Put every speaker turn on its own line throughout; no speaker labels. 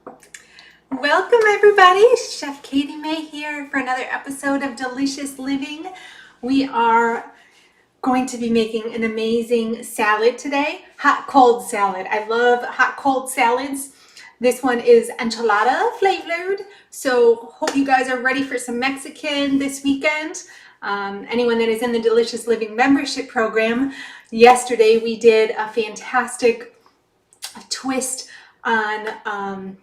Welcome everybody, Chef Katie May here for another episode of Delicious Living. We are going to be making an amazing salad today, hot cold salad. I love hot cold salads. This one is enchilada flavored, so hope you guys are ready for some Mexican this weekend. Anyone that is in the Delicious Living membership program, yesterday we did a fantastic twist on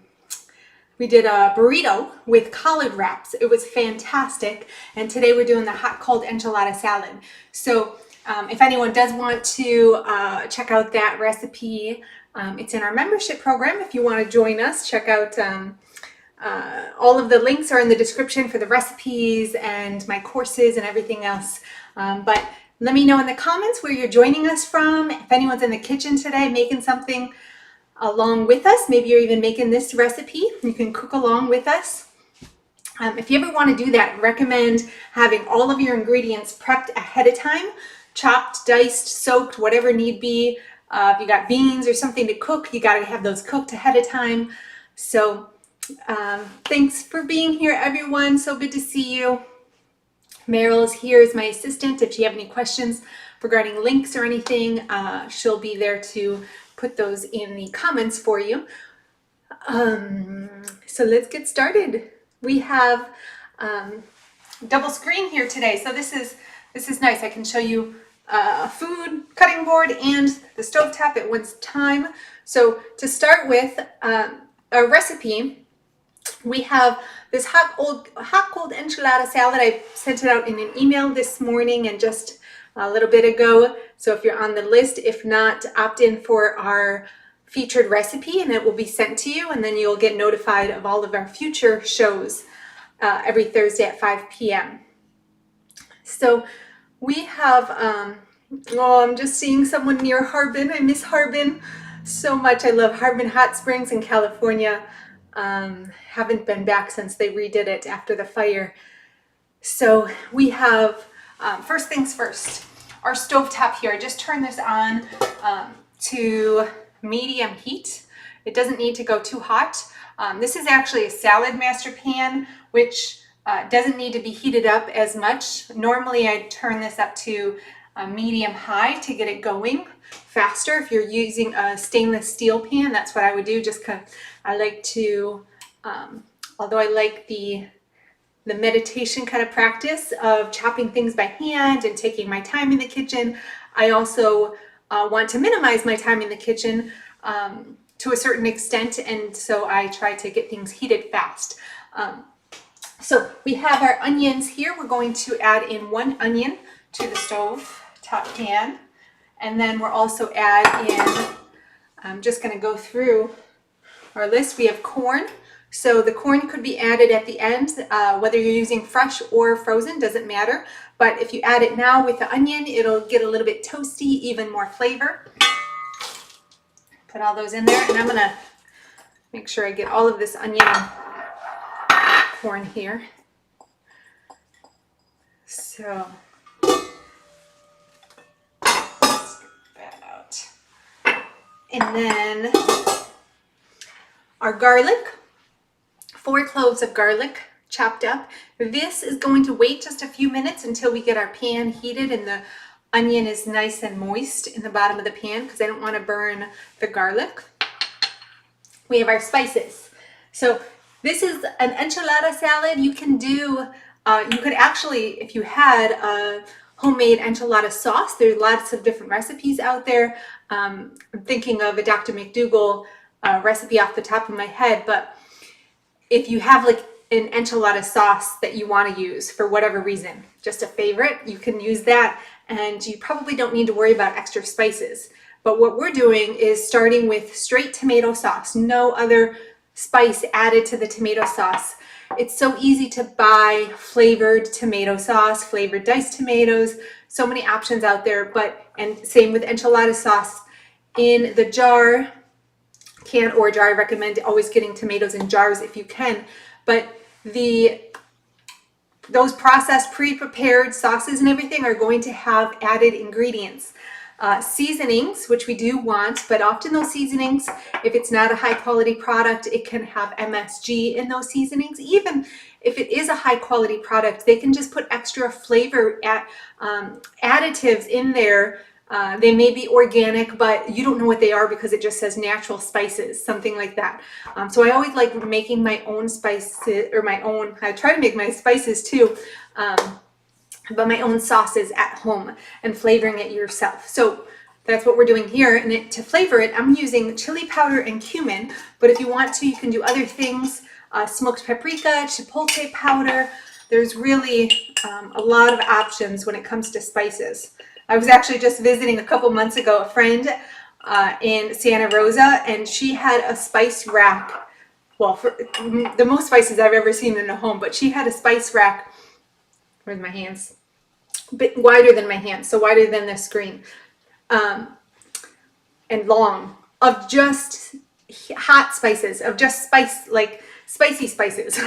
we did a burrito with collard wraps. It was fantastic. And today we're doing the hot cold enchilada salad. So if anyone does want to check out that recipe, it's in our membership program. If you want to join us, check out all of the links are in the description for the recipes and my courses and everything else. But let me know in the comments where you're joining us from. If anyone's in the kitchen today making something along with us, maybe you're even making this recipe, you can cook along with us. If you ever want to do that, recommend having all of your ingredients prepped ahead of time, chopped, diced, soaked, whatever need be. If you got beans or something to cook, you got to have those cooked ahead of time. So thanks for being here, everyone. So good to see you. Meryl is here as my assistant. If you have any questions regarding links or anything, she'll be there to put those in the comments for you. So let's get started. We have double screen here today, so this is nice. I can show you a food cutting board and the stovetop at one time. So to start with a recipe, we have this hot cold enchilada salad. I sent it out in an email this morning and just a little bit ago. So if you're on the list, if not, opt in for our featured recipe and it will be sent to you, and then you'll get notified of all of our future shows every Thursday at 5 p.m. So we have, I'm just seeing someone near Harbin. I miss Harbin so much. I love Harbin Hot Springs in California. Haven't been back since they redid it after the fire. So we have, first things first, our stovetop here. I just turned this on to medium heat. It doesn't need to go too hot. This is actually a salad master pan, which doesn't need to be heated up as much. Normally I turn this up to medium high to get it going faster. If you're using a stainless steel pan, that's what I would do, just because I like to, although I like the meditation kind of practice of chopping things by hand and taking my time in the kitchen, I also want to minimize my time in the kitchen to a certain extent, and so I try to get things heated fast. So we have our onions here. We're going to add in 1 onion to the stove top pan, and then we're also add in, I'm just going to go through our list. We have corn. So the corn could be added at the end, whether you're using fresh or frozen, doesn't matter. But if you add it now with the onion, it'll get a little bit toasty, even more flavor. Put all those in there, and I'm gonna make sure I get all of this onion and corn here. So let's get that out. And then our garlic. 4 cloves of garlic chopped up. This is going to wait just a few minutes until we get our pan heated and the onion is nice and moist in the bottom of the pan, because I don't want to burn the garlic. We have our spices. So this is an enchilada salad. You can do, you could actually, if you had a homemade enchilada sauce, there's lots of different recipes out there. I'm thinking of a Dr. McDougall recipe off the top of my head, but if you have like an enchilada sauce that you want to use for whatever reason, just a favorite, you can use that, and you probably don't need to worry about extra spices. But what we're doing is starting with straight tomato sauce, no other spice added to the tomato sauce. It's so easy to buy flavored tomato sauce, flavored diced tomatoes, so many options out there. And same with enchilada sauce in the jar. Can or jar. I recommend always getting tomatoes in jars if you can, but those processed pre-prepared sauces and everything are going to have added ingredients. seasonings, which we do want, but often those seasonings, if it's not a high quality product, it can have MSG in those seasonings. Even if it is a high quality product, they can just put extra flavor additives in there. They may be organic, but you don't know what they are because it just says natural spices, something like that. So I always like making my own spices, or I try to make my spices too, but my own sauces at home and flavoring it yourself. So that's what we're doing here. And to flavor it, I'm using chili powder and cumin, but if you want to, you can do other things, smoked paprika, chipotle powder. There's really a lot of options when it comes to spices. I was actually just visiting a couple months ago a friend in Santa Rosa, and she had a spice rack. Well, for the most spices I've ever seen in a home, but she had a spice rack. Where's my hands? A bit wider than my hands, so wider than the screen, and long, of just hot spices, of just spicy spices,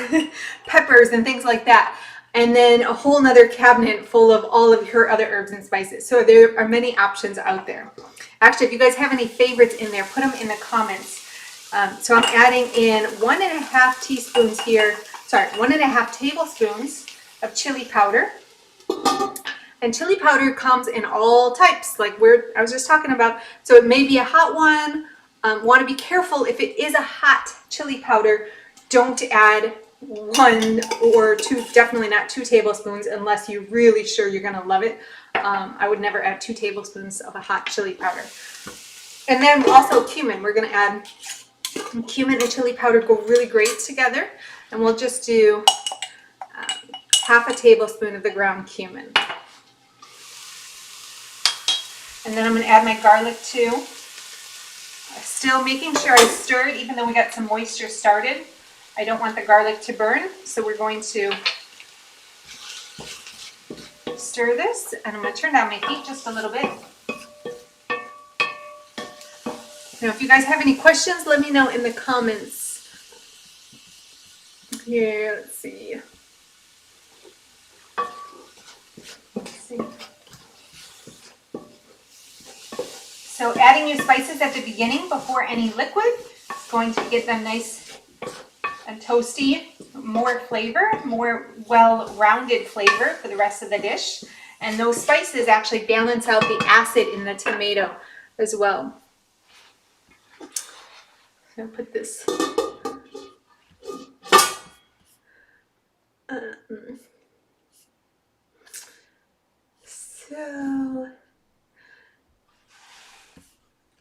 peppers and things like that. And then a whole nother cabinet full of all of her other herbs and spices. So there are many options out there. Actually, if you guys have any favorites in there, put them in the comments. So I'm adding in 1.5 teaspoons here, 1.5 tablespoons of chili powder. And chili powder comes in all types, like I was just talking about. So it may be a hot one. Want to be careful if it is a hot chili powder. Don't add 1 or 2, definitely not 2 tablespoons unless you're really sure you're going to love it. I would never add 2 tablespoons of a hot chili powder. And then also cumin. We're going to add cumin and chili powder, go really great together. And we'll just do half a tablespoon of the ground cumin. And then I'm going to add my garlic too. Still making sure I stir it even though we got some moisture started. I don't want the garlic to burn, so we're going to stir this, and I'm going to turn down my heat just a little bit. Now, if you guys have any questions, let me know in the comments. Here, let's see. So adding your spices at the beginning before any liquid is going to get them nice and toasty, more flavor, more well-rounded flavor for the rest of the dish. And those spices actually balance out the acid in the tomato as well. So I'll put this.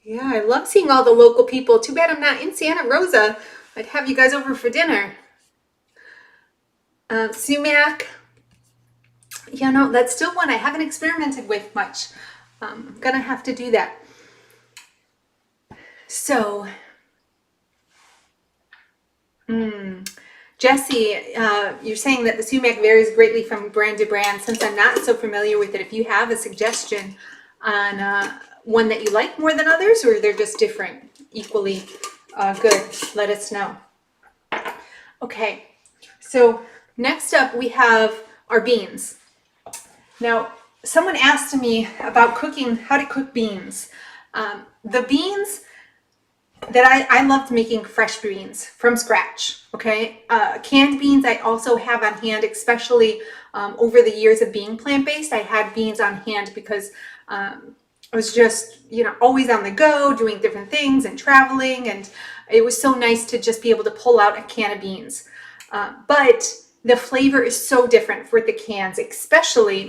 Yeah, I love seeing all the local people. Too bad I'm not in Santa Rosa. I'd have you guys over for dinner. Sumac, you know, that's still one I haven't experimented with much. I'm gonna have to do that. So, Jesse, you're saying that the sumac varies greatly from brand to brand. Since I'm not so familiar with it, if you have a suggestion on one that you like more than others, or they're just different, equally good, let us know. Okay, so next up we have our beans. Now, someone asked me about cooking, how to cook beans. The beans that I loved making fresh beans from scratch, okay? Canned beans I also have on hand, especially over the years of being plant-based. I had beans on hand because I was just, you know, always on the go, doing different things and traveling, and it was so nice to just be able to pull out a can of beans. But the flavor is so different for the cans, especially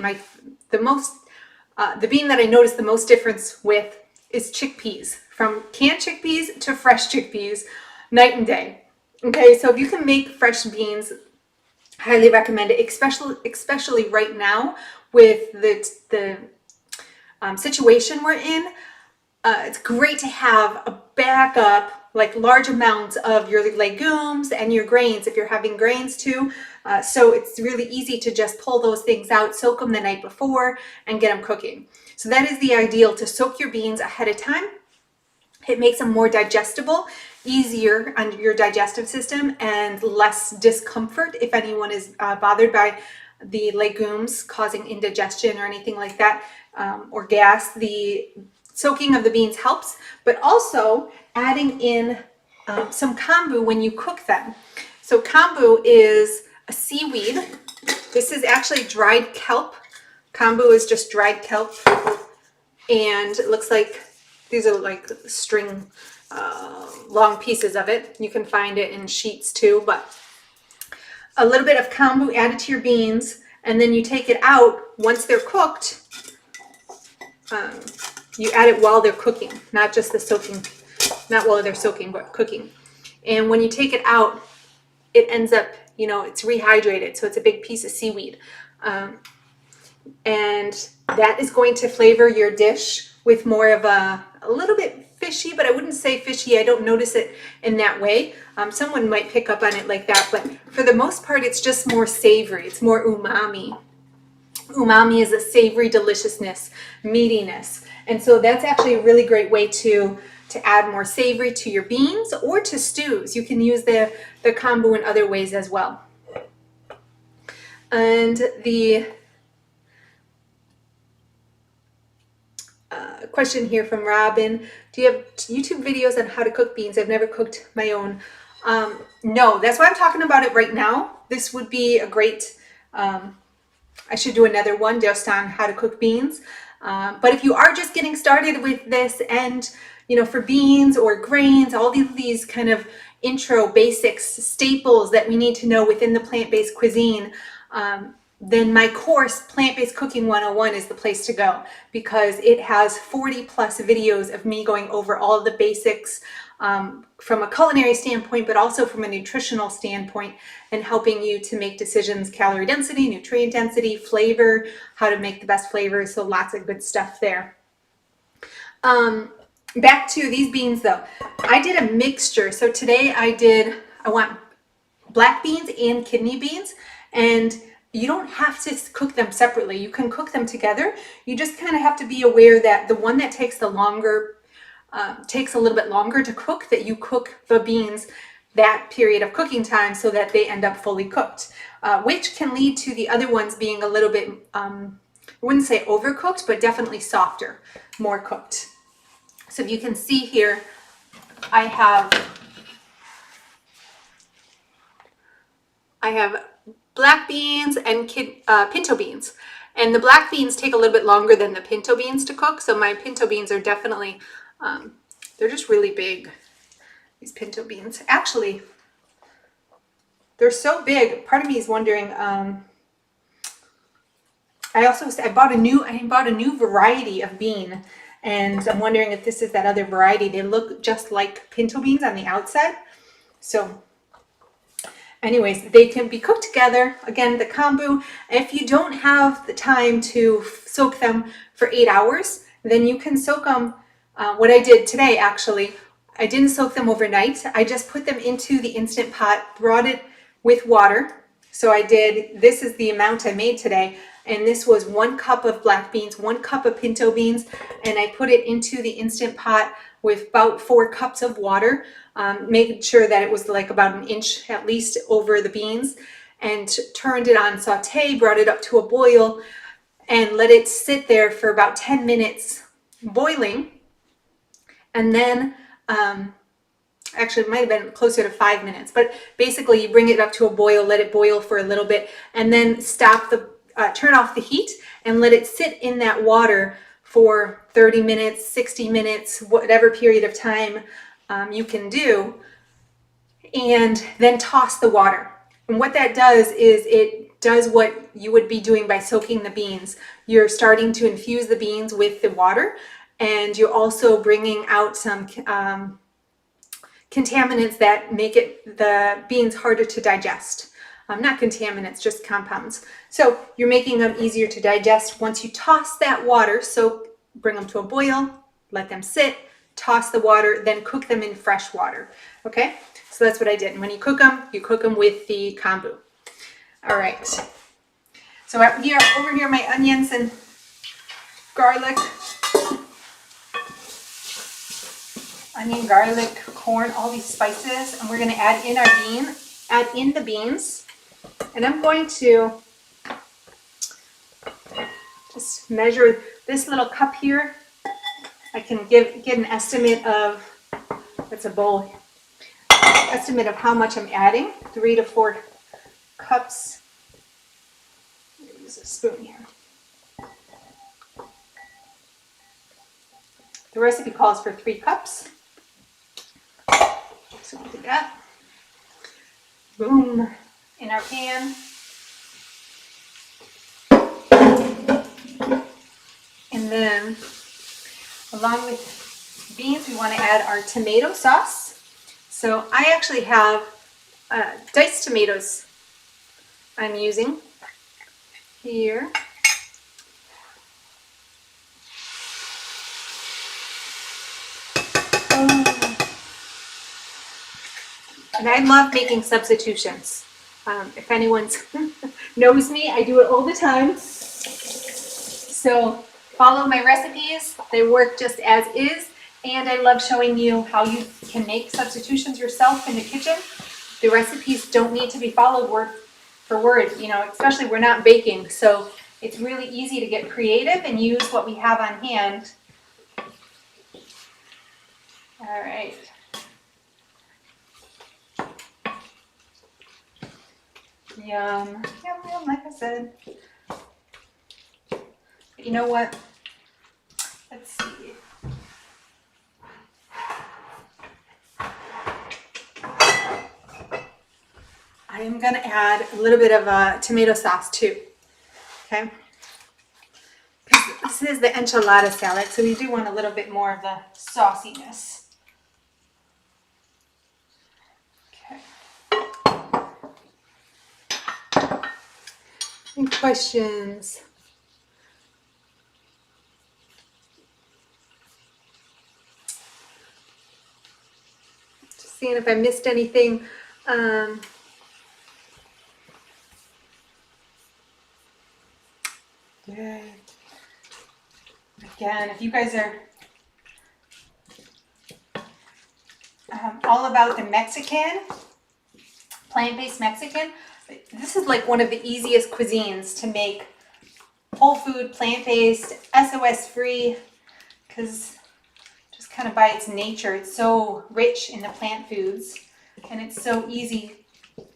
the bean that I noticed the most difference with is chickpeas. From canned chickpeas to fresh chickpeas, night and day. Okay, so if you can make fresh beans, highly recommend it, especially right now with the situation we're in. It's great to have a backup, like large amounts of your legumes and your grains if you're having grains too. So it's really easy to just pull those things out, soak them the night before, and get them cooking. So that is the ideal, to soak your beans ahead of time. It makes them more digestible, easier on your digestive system, and less discomfort if anyone is bothered by the legumes causing indigestion or anything like that. or gas, the soaking of the beans helps, but also adding in some kombu when you cook them. So kombu is a seaweed. This is actually dried kelp. Kombu is just dried kelp, and it looks like these are like string, long pieces of it. You can find it in sheets too, but a little bit of kombu added to your beans, and then you take it out once they're cooked. You add it while they're cooking, not just the soaking, not while they're soaking, but cooking. And when you take it out, it ends up, it's rehydrated, so it's a big piece of seaweed. And that is going to flavor your dish with more of a little bit fishy, but I wouldn't say fishy. I don't notice it in that way. Someone might pick up on it like that, but for the most part, it's just more savory. It's more umami. Umami is a savory deliciousness, meatiness. And so that's actually a really great way to add more savory to your beans or to stews. You can use the kombu in other ways as well. And the question here from Robin, do you have YouTube videos on how to cook beans? I've never cooked my own. No, that's why I'm talking about it right now. This would be a great, I should do another one just on how to cook beans. But if you are just getting started with this, and for beans or grains, all these kind of intro basics, staples that we need to know within the plant-based cuisine, then my course, Plant-Based Cooking 101, is the place to go, because it has 40 plus videos of me going over all the basics from a culinary standpoint, but also from a nutritional standpoint, and helping you to make decisions: calorie density, nutrient density, flavor, how to make the best flavors. So lots of good stuff there. Back to these beans though. I did a mixture. So today I want black beans and kidney beans, and you don't have to cook them separately. You can cook them together. You just kind of have to be aware that the one that takes the longer, takes a little bit longer to cook, that you cook the beans that period of cooking time so that they end up fully cooked, which can lead to the other ones being a little bit, I wouldn't say overcooked, but definitely softer, more cooked. So if you can see here, I have black beans and pinto beans. And the black beans take a little bit longer than the pinto beans to cook. So my pinto beans are definitely, they're just really big, these pinto beans. Actually, they're so big, part of me is wondering, I bought a new variety of bean, and I'm wondering if this is that other variety. They look just like pinto beans on the outside. So anyways, they can be cooked together. Again, the kombu, if you don't have the time to soak them for 8 hours, then you can soak them. What I did today, actually, I didn't soak them overnight. I just put them into the Instant Pot, brought it with water. So this is the amount I made today. And this was 1 cup of black beans, 1 cup of pinto beans, and I put it into the Instant Pot with about 4 cups of water, making sure that it was like about an inch at least over the beans, and turned it on saute, brought it up to a boil, and let it sit there for about 10 minutes boiling. And then, actually it might have been closer to 5 minutes, but basically you bring it up to a boil, let it boil for a little bit, and then turn off the heat and let it sit in that water for 30 minutes, 60 minutes, whatever period of time you can do, and then toss the water. And what that does is it does what you would be doing by soaking the beans. You're starting to infuse the beans with the water, and you're also bringing out some contaminants that make the beans harder to digest. Not contaminants, just compounds. So you're making them easier to digest once you toss that water. So bring them to a boil, let them sit, toss the water, then cook them in fresh water. Okay, so that's what I did. And when you cook them with the kombu. All right. So over here, my onions and garlic, corn, all these spices, and we're going to add in the beans. And I'm going to Just measure this little cup here. I can get an estimate of, that's a bowl, estimate of how much I'm adding, 3 to 4 cups. Use a spoon here. The recipe calls for 3 cups. So we'll do that. Boom, in our pan. And then, along with beans, we want to add our tomato sauce. So I actually have diced tomatoes I'm using here. And I love making substitutions. If anyone knows me, I do it all the time. So follow my recipes. They work just as is. And I love showing you how you can make substitutions yourself in the kitchen. The recipes don't need to be followed word for word, you know, especially we're not baking. So it's really easy to get creative and use what we have on hand. All right. Yum, yum, yum, like I said. But you know what? Let's see. I am going to add a little bit of tomato sauce too. Okay? This is the enchilada salad, so we do want a little bit more of the sauciness. Okay. Any questions? Just seeing if I missed anything. Good. Again, if you guys are all about the Mexican, plant-based Mexican, this is like one of the easiest cuisines to make. Whole food, plant-based, SOS-free, because just kind of by its nature, it's so rich in the plant foods, and it's so easy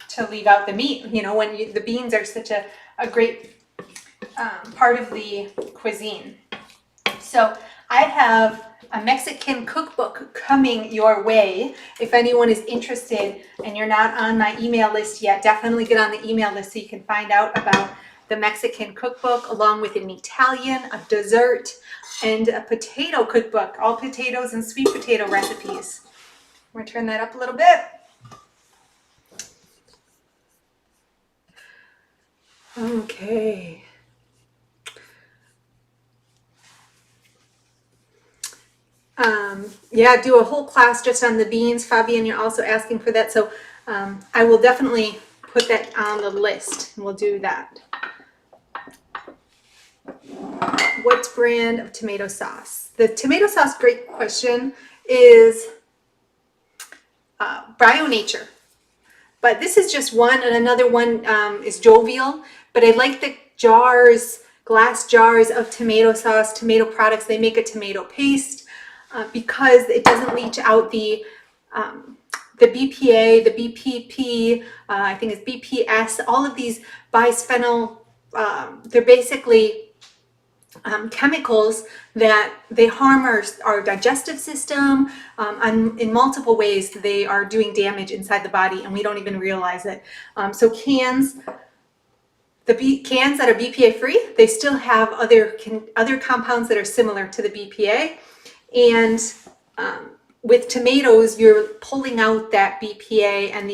to leave out the meat. You know, when the beans are such a great part of the cuisine. So I have a Mexican cookbook coming your way. If anyone is interested and you're not on my email list yet, definitely get on the email list so you can find out about the Mexican cookbook, along with an Italian, a dessert, and a potato cookbook, all potatoes and sweet potato recipes. I'm going to turn that up a little bit. Okay. Yeah, do a whole class just on the beans. Fabian, you're also asking for that. So I will definitely put that on the list, and we'll do that. What brand of tomato sauce? The tomato sauce, great question, is Bio Nature. But this is just one, and another one is Jovial. But I like the jars, glass jars of tomato sauce, tomato products. They make a tomato paste because it doesn't leach out the BPA, the BPP, I think it's BPS, all of these bisphenol, they're basically chemicals that they harm our digestive system. In multiple ways, they are doing damage inside the body, and we don't even realize it. So cans, cans that are BPA free, they still have other compounds that are similar to the BPA. And with tomatoes, you're pulling out that BPA and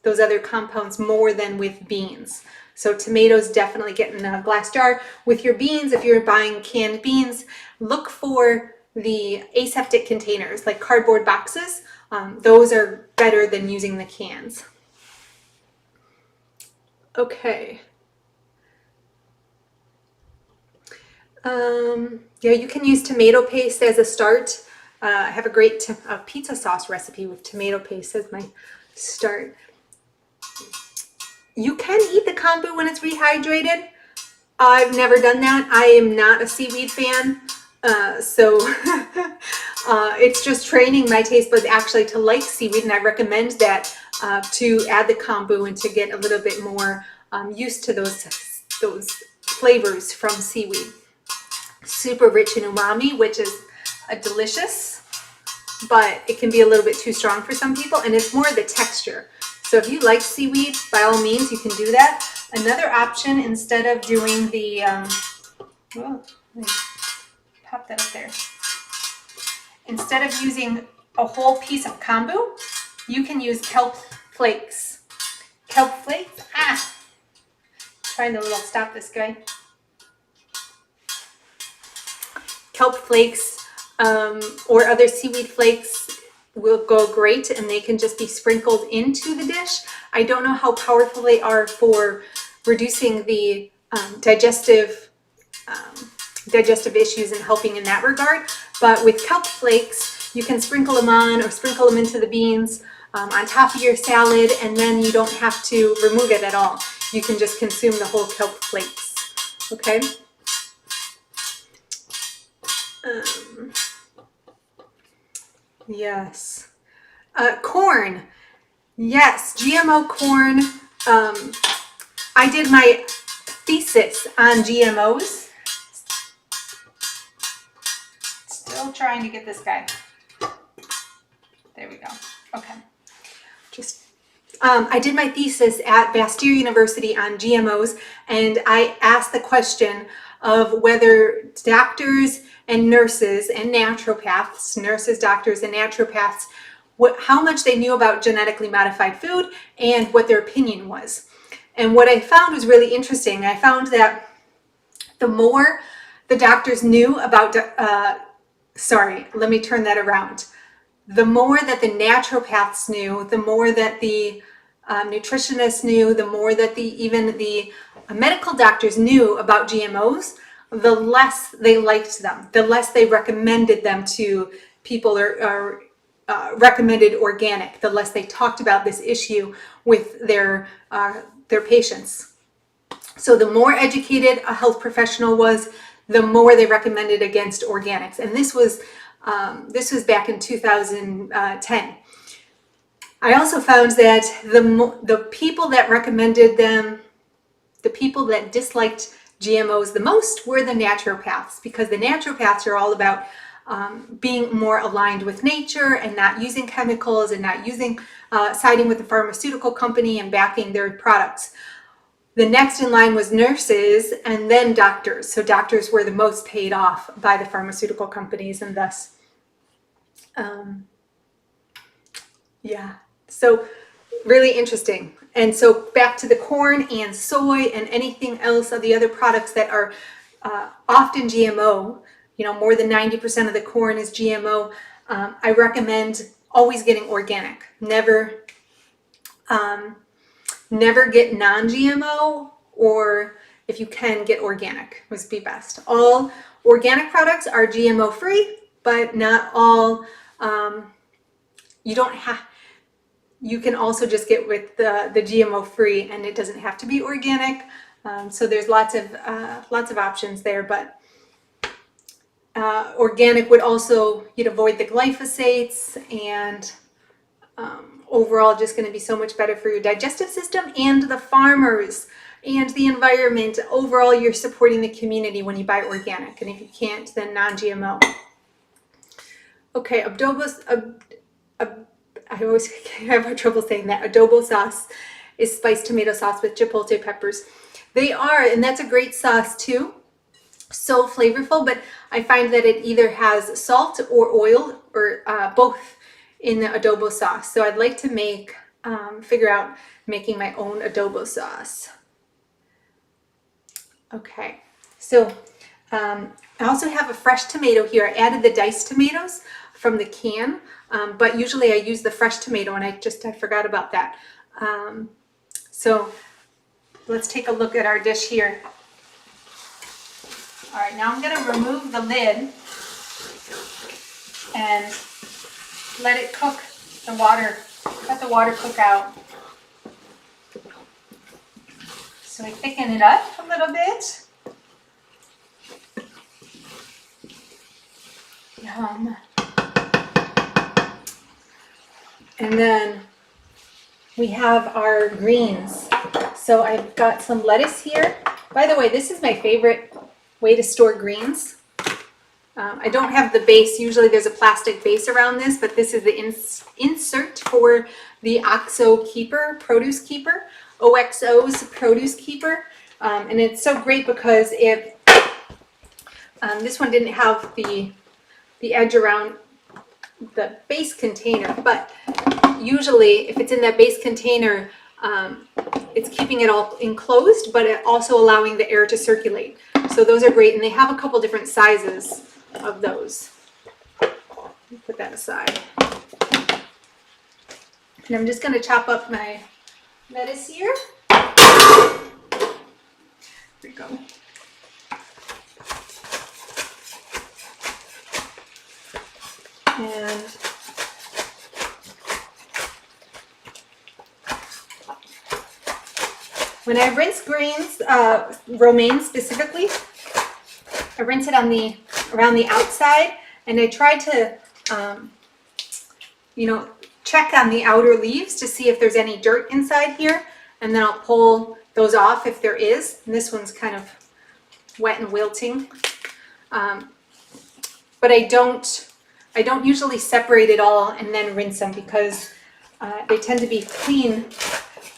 those other compounds more than with beans. So tomatoes definitely get in a glass jar. With your beans, if you're buying canned beans, look for the aseptic containers, like cardboard boxes. Those are better than using the cans. Okay. Yeah, you can use tomato paste as a start. I have a great pizza sauce recipe with tomato paste as my start. You can eat the kombu when it's rehydrated, I've never done that. I am not a seaweed fan. So it's just training my taste buds actually to like seaweed, and I recommend that to add the kombu and to get a little bit more used to those flavors from seaweed. Super rich in umami, which is delicious, but it can be a little bit too strong for some people, and it's more the texture. So if you like seaweed, by all means, you can do that. Another option, instead of doing the, pop that up there. Instead of using a whole piece of kombu, you can use kelp flakes. Kelp flakes, trying to stop this guy. Kelp flakes or other seaweed flakes will go great, and they can just be sprinkled into the dish. I don't know how powerful they are for reducing the digestive issues and helping in that regard, but with kelp flakes you can sprinkle them on or sprinkle them into the beans on top of your salad, and then you don't have to remove it at all. You can just consume the whole kelp flakes. Okay. Yes. Corn. Yes, GMO corn. I did my thesis on GMOs. Still trying to get this guy. There we go. Okay. I did my thesis at Bastyr University on GMOs, and I asked the question of whether doctors and nurses and naturopaths, how much they knew about genetically modified food and what their opinion was. And what I found was really interesting. I found that the more the doctors knew about, let me turn that around. The more that the naturopaths knew, the more that the nutritionists knew, the more that even the medical doctors knew about GMOs, the less they liked them, the less they recommended them to people, or recommended organic, the less they talked about this issue with their patients. So the more educated a health professional was, the more they recommended against organics. And this was back in 2010. I also found that the people that recommended them, the people that disliked GMOs the most were the naturopaths, because the naturopaths are all about being more aligned with nature and not using chemicals and not using siding with the pharmaceutical company and backing their products. The next in line was nurses, and then doctors. So doctors were the most paid off by the pharmaceutical companies, and thus, so really interesting. And so back to the corn and soy and anything else of the other products that are often GMO, more than 90% of the corn is GMO. I recommend always getting organic. Never get non-GMO, or if you can, get organic would be best. All organic products are GMO free, but not all. You can also just get with the GMO free, and it doesn't have to be organic. So there's lots of options there, but organic would also, you'd avoid the glyphosates, and overall just going to be so much better for your digestive system and the farmers and the environment. Overall, you're supporting the community when you buy organic, and if you can't, then non-GMO. Okay, I always have trouble saying that. Adobo sauce is spiced tomato sauce with chipotle peppers. They are, and that's a great sauce too. So flavorful, but I find that it either has salt or oil, or both in the adobo sauce. So I'd like to figure out making my own adobo sauce. Okay, so I also have a fresh tomato here. I added the diced tomatoes from the can, but usually I use the fresh tomato, and I forgot about that. So let's take a look at our dish here. All right, now I'm going to remove the lid and let it cook the water, let the water cook out. So I thicken it up a little bit. Yum. And then we have our greens. So I've got some lettuce here. By the way, this is my favorite way to store greens. I don't have the base. Usually there's a plastic base around this, but this is the insert for the OXO Keeper, Produce Keeper, OXO's Produce Keeper. And it's so great because if this one didn't have the edge around the base container, but usually if it's in that base container, it's keeping it all enclosed, but it also allowing the air to circulate. So those are great, and they have a couple different sizes of those. Put that aside. And I'm just going to chop up my lettuce here. There we go. And when I rinse greens, romaine specifically, I rinse it on around the outside, and I try to, check on the outer leaves to see if there's any dirt inside here, and then I'll pull those off if there is. And this one's kind of wet and wilting, but I don't usually separate it all and then rinse them because they tend to be clean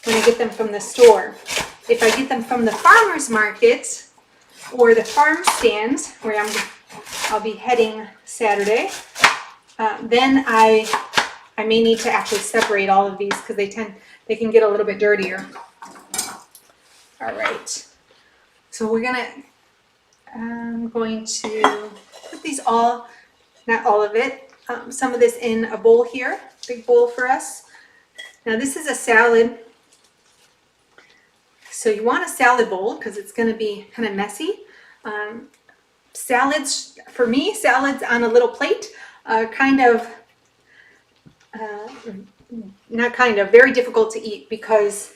when I get them from the store. If I get them from the farmer's market or the farm stand, where I'll be heading Saturday, then I may need to actually separate all of these because they can get a little bit dirtier. All right, so I'm going to put these all, not all of it, some of this in a bowl here, big bowl for us. Now this is a salad. So you want a salad bowl because it's going to be kind of messy. Salads, for me, salads on a little plate, very difficult to eat because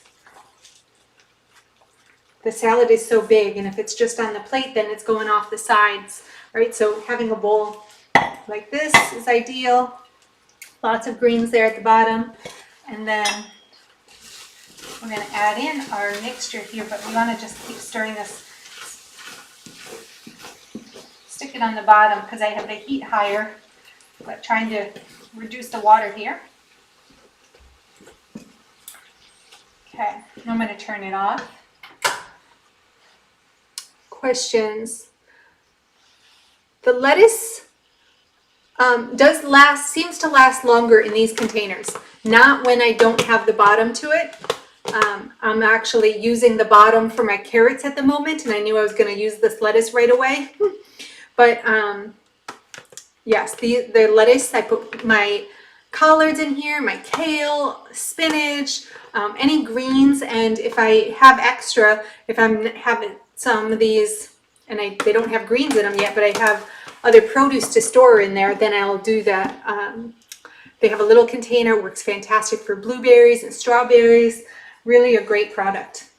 the salad is so big, and if it's just on the plate, then it's going off the sides, right? So having a bowl like this is ideal. Lots of greens there at the bottom, and then we're going to add in our mixture here, but we want to just keep stirring this. Stick it on the bottom because I have the heat higher, but trying to reduce the water here. Okay, I'm going to turn it off. Questions? The lettuce seems to last longer in these containers, not when I don't have the bottom to it. I'm actually using the bottom for my carrots at the moment, and I knew I was going to use this lettuce right away. But yes, the lettuce, I put my collards in here, my kale, spinach, any greens, and if I have extra, if I'm having some of these, and they don't have greens in them yet, but I have other produce to store in there, then I'll do that. They have a little container, works fantastic for blueberries and strawberries. Really a great product.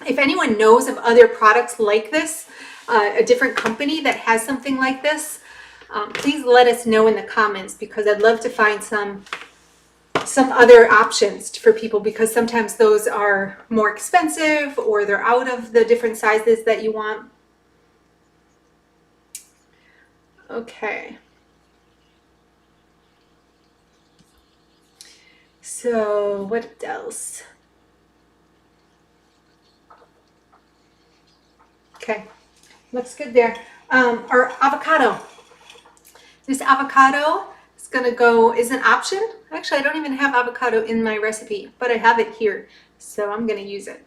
If anyone knows of other products like this, a different company that has something like this, please let us know in the comments, because I'd love to find some other options for people, because sometimes those are more expensive or they're out of the different sizes that you want. Okay. So what else? Okay, looks good there. Our avocado. This avocado is an option. Actually, I don't even have avocado in my recipe, but I have it here, so I'm going to use it.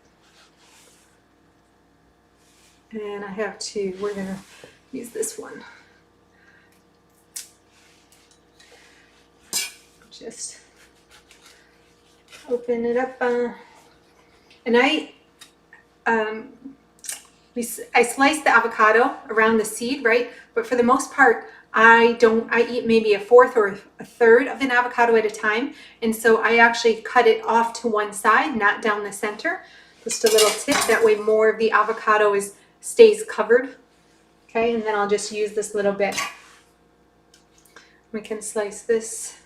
And we're going to use this one. Just open it up, and I slice the avocado around the seed, right? But for the most part, I eat maybe a fourth or a third of an avocado at a time, and so I actually cut it off to one side, not down the center. Just a little tip, that way more of the avocado stays covered. Okay, and then I'll just use this little bit We can slice this.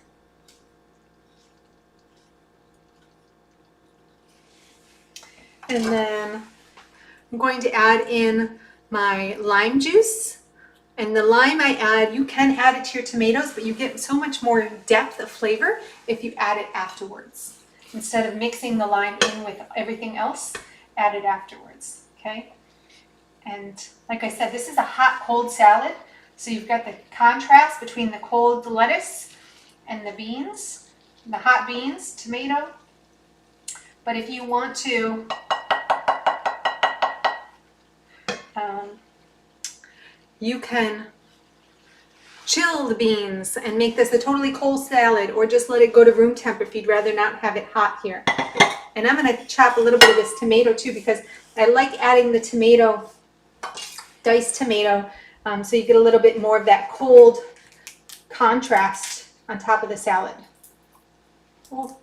And then I'm going to add in my lime juice. And the lime I add, you can add it to your tomatoes, but you get so much more depth of flavor if you add it afterwards. Instead of mixing the lime in with everything else, add it afterwards, okay? And like I said, this is a hot-cold salad, so you've got the contrast between the cold lettuce and the beans, the hot beans, tomato. But if you want to you can chill the beans and make this a totally cold salad, or just let it go to room temp if you'd rather not have it hot here. And I'm going to chop a little bit of this tomato too, because I like adding the tomato, diced tomato, so you get a little bit more of that cold contrast on top of the salad. I'll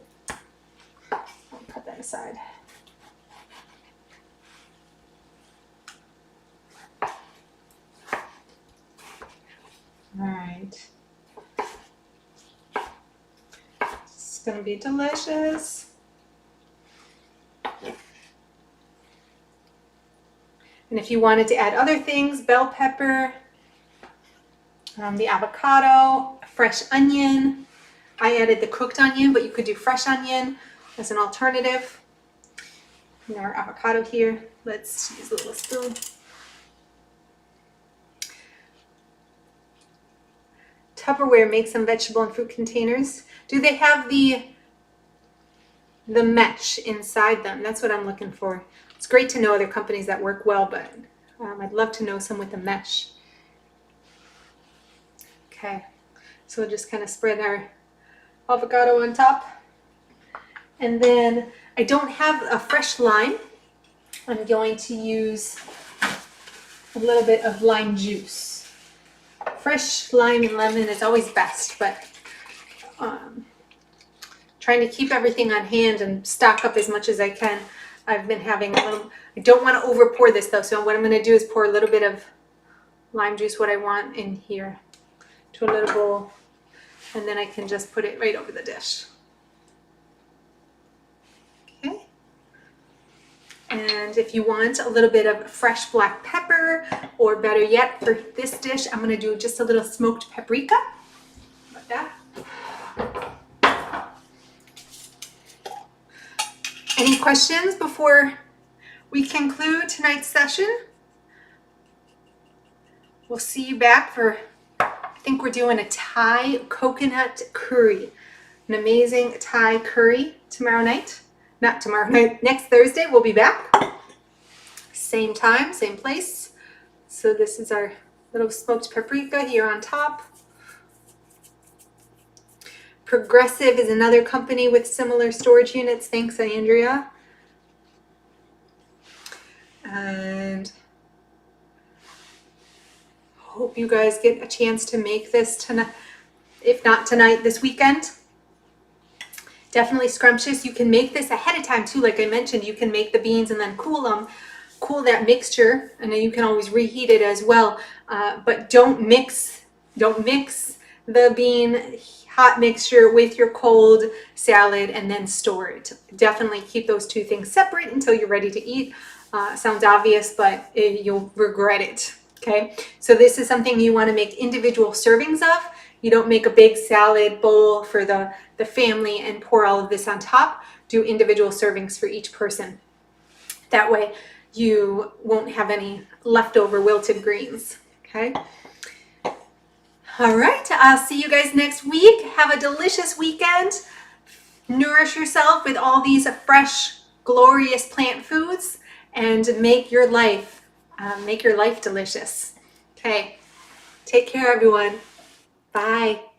put that aside. All right. It's going to be delicious. And if you wanted to add other things, bell pepper, the avocado, fresh onion. I added the cooked onion, but you could do fresh onion as an alternative. And our avocado here. Let's use a little spoon. Tupperware makes some vegetable and fruit containers. Do they have the mesh inside them? That's what I'm looking for. It's great to know other companies that work well, but I'd love to know some with the mesh. Okay, so we'll just kind of spread our avocado on top. And then I don't have a fresh lime. I'm going to use a little bit of lime juice. Fresh lime and lemon is always best, but trying to keep everything on hand and stock up as much as I can. I've been having a little, I don't want to over pour this though, so what I'm going to do is pour a little bit of lime juice, what I want in here, to a little bowl, and then I can just put it right over the dish. Okay. And if you want a little bit of fresh black pepper, or better yet, for this dish, I'm going to do just a little smoked paprika. Like that. Any questions before we conclude tonight's session? We'll see you back for, I think we're doing a Thai coconut curry. An amazing Thai curry tomorrow night. Not tomorrow night, next Thursday we'll be back. Same time, same place. So this is our little smoked paprika here on top. Progressive is another company with similar storage units. Thanks, Andrea. And hope you guys get a chance to make this tonight. If not tonight, this weekend. Definitely scrumptious. You can make this ahead of time too. Like I mentioned, you can make the beans and then cool them. Cool that mixture, and then you can always reheat it as well. But don't mix the bean hot mixture with your cold salad and then store it. Definitely keep those two things separate until you're ready to eat. Sounds obvious, but you'll regret it. Okay, so this is something you want to make individual servings of. You don't make a big salad bowl for the family and pour all of this on top. Do individual servings for each person. That way you won't have any leftover wilted greens. Okay. All right, I'll see you guys next week. Have a delicious weekend. Nourish yourself with all these fresh, glorious plant foods, and make your life delicious. Okay, take care, everyone. Bye.